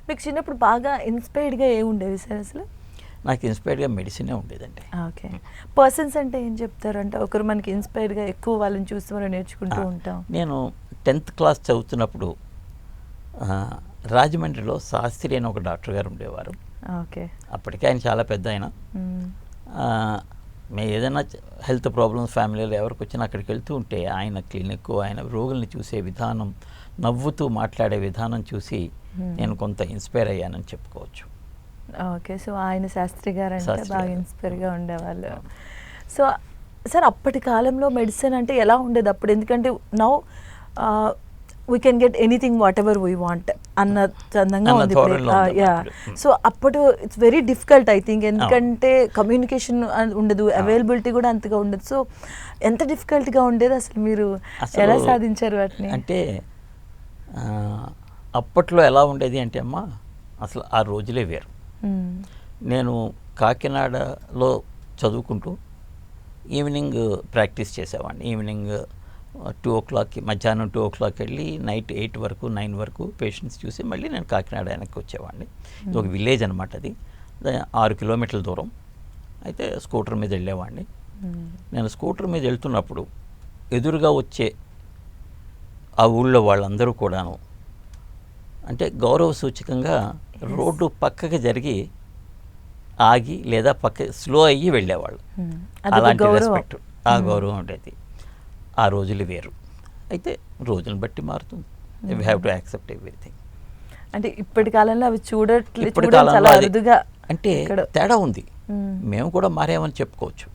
మీకు చిన్నప్పుడు బాగా ఇన్స్పైర్డ్గా ఉండేవి సార్ అసలు? నాకు ఇన్స్పైర్డ్గా మెడిసినే ఉండేదండి. ఓకే. పర్సన్స్ అంటే ఏం చెప్తారు? అంటే ఒకరు మనకి ఇన్స్పైర్డ్గా ఎక్కువ వాళ్ళని చూసి మనం నేర్చుకుంటూ ఉంటాం. నేను 10th క్లాస్ చదువుతున్నప్పుడు రాజమండ్రిలో శాస్త్రి అని ఒక డాక్టర్ గారు ఉండేవారు. ఓకే. అప్పటికే ఆయన చాలా పెద్ద ఆయన. మేము ఏదైనా హెల్త్ ప్రాబ్లమ్స్ ఫ్యామిలీలో ఎవరికి వచ్చినా అక్కడికి వెళ్తూ ఉంటే ఆయన క్లినిక్, ఆయన రోగుల్ని చూసే విధానం, నవ్వుతూ మాట్లాడే విధానం చూసి నేను కొంత ఇన్స్పైర్ అయ్యానని చెప్పుకోవచ్చు. ఓకే. సో ఆయన శాస్త్రి గారు అంటే శాస్త్రి బాగా గారు. ఇన్స్పైర్గా ఉండేవాళ్ళు. సో సార్ అప్పటి కాలంలో మెడిసిన్ అంటే ఎలా ఉండేది అప్పుడు? ఎందుకంటే now we can get anything what ever we want అన్న చందంగా ఉంది ధోరణిలో ఉంది యా. అప్పుడు. సో అప్పుడు it's very difficult I think, ఎందుకంటే కమ్యూనికేషన్ ఉండదు, అవైలబిలిటీ కూడా అంతగా ఉండదు. సో ఎంత డిఫికల్ట్గా ఉండేది అసలు, మీరు అసలు ఎలా సాధించారు వాటిని? అంటే అప్పట్లో ఎలా ఉండేది అంటే అమ్మ, అసలు ఆ రోజులే వేరు. నేను కాకినాడలో చదువుకుంటూ ఈవినింగ్ ప్రాక్టీస్ చేసేవాడిని. ఈవినింగ్ 2 o'clockకి, మధ్యాహ్నం 2 o'clock వెళ్ళి నైట్ 8 వరకు 9 వరకు పేషెంట్స్ చూసి మళ్ళీ నేను కాకినాడ వెనక్కి వచ్చేవాడిని. ఇది ఒక విలేజ్ అనమాట. అది 6 కిలోమీటర్ల దూరం. అయితే స్కూటర్ మీద వెళ్ళేవాడిని. నేను స్కూటర్ మీద వెళ్తున్నప్పుడు ఎదురుగా వచ్చే ఆ ఊళ్ళో వాళ్ళందరూ కూడాను అంటే గౌరవ సూచకంగా రోడ్డు పక్కకి జరిగి ఆగి లేదా పక్క స్లో అయ్యి వెళ్ళేవాళ్ళు. అలాంటి రెస్పెక్ట్, ఆ గౌరవం ఉండేది. ఆ రోజులు వేరు. అయితే రోజులను బట్టి మారుతుంది. We have to accept everything. అంటే ఇప్పటి కాలంలో అవి ఇప్పటి చాలా కాలంలో అది అరుదుగా అంటే తేడా ఉంది. మేము కూడా మారామని చెప్పుకోవచ్చు.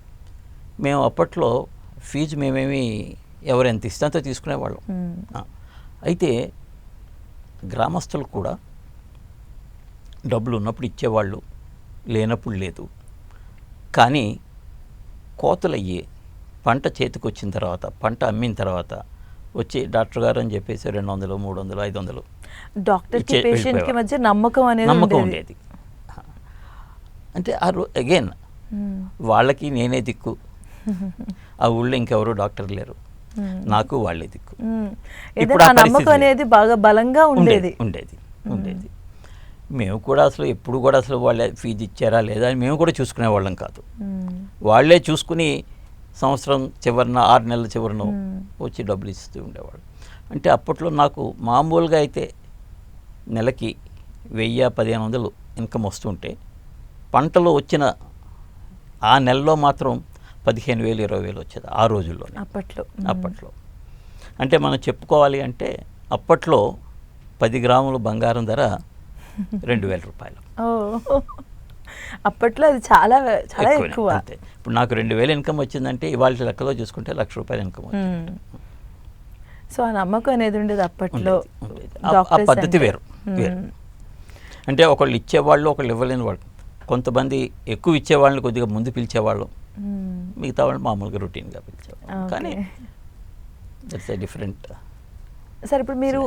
మేము అప్పట్లో ఫీజు మేమేమి ఎవరు ఎంత ఇష్టంతో తీసుకునేవాళ్ళం. అయితే గ్రామస్తులు కూడా డబ్బులు ఉన్నప్పుడు ఇచ్చేవాళ్ళు, లేనప్పుడు లేదు. కానీ కోతలయ్యి పంట చేతికి వచ్చిన తర్వాత, పంట అమ్మిన తర్వాత వచ్చి డాక్టర్ గారు అని చెప్పేసి 200, 300, 500 డాక్టర్కి పేషెంట్కి మధ్య నమ్మకం నమ్మకం అనేది ఉండేది. అంటే అగైన్ వాళ్ళకి నేనే దిక్కు. ఆ ఊళ్ళో ఇంకెవరు డాక్టర్ లేరు, నాకు వాళ్ళే దిక్కు. ఇప్పుడు ఆ నమ్మకం అనేది బాగా బలంగా ఉండేది. ఉండేది. మేము కూడా అసలు ఎప్పుడు కూడా అసలు వాళ్ళే ఫీజు ఇచ్చారా లేదా అని మేము కూడా చూసుకునేవాళ్ళం కాదు. వాళ్ళే చూసుకుని సంవత్సరం చివరిన 6 నెలల చివరిన వచ్చి డబ్బులు ఇస్తూ ఉండేవాళ్ళు. అంటే అప్పట్లో నాకు మామూలుగా అయితే నెలకి 1000-1500 ఇన్కమ్ వస్తుంటే పంటలో వచ్చిన ఆ నెలలో మాత్రం 15,000, 20,000 వచ్చేది ఆ రోజుల్లోనే. అప్పట్లో అంటే మనం చెప్పుకోవాలి అంటే అప్పట్లో 10 గ్రాముల బంగారం ధర 2,000 రూపాయలు. అప్పట్లో అది చాలా చాలా ఎక్కువ. అంతే. ఇప్పుడు నాకు 2,000 ఇన్కమ్ వచ్చిందంటే ఇవాళ లెక్కలో చూసుకుంటే 1,00,000 రూపాయలు ఇన్కమ్ వచ్చింది. సో ఆ నమ్మకం అనేది ఉండేది అప్పట్లో. ఆ పద్ధతి వేరు. అంటే ఒకళ్ళు ఇచ్చేవాళ్ళు, ఒకళ్ళు ఇవ్వలేని వాళ్ళు. కొంతమంది ఎక్కువ ఇచ్చేవాళ్ళని కొద్దిగా ముందు పిలిచేవాళ్ళు, మిగతా వాళ్ళు మామూలుగా రొటీన్గా పిలిచేవాళ్ళు. కానీ దట్స్ ఎ డిఫరెంట్. సార్ ఇప్పుడు మీరు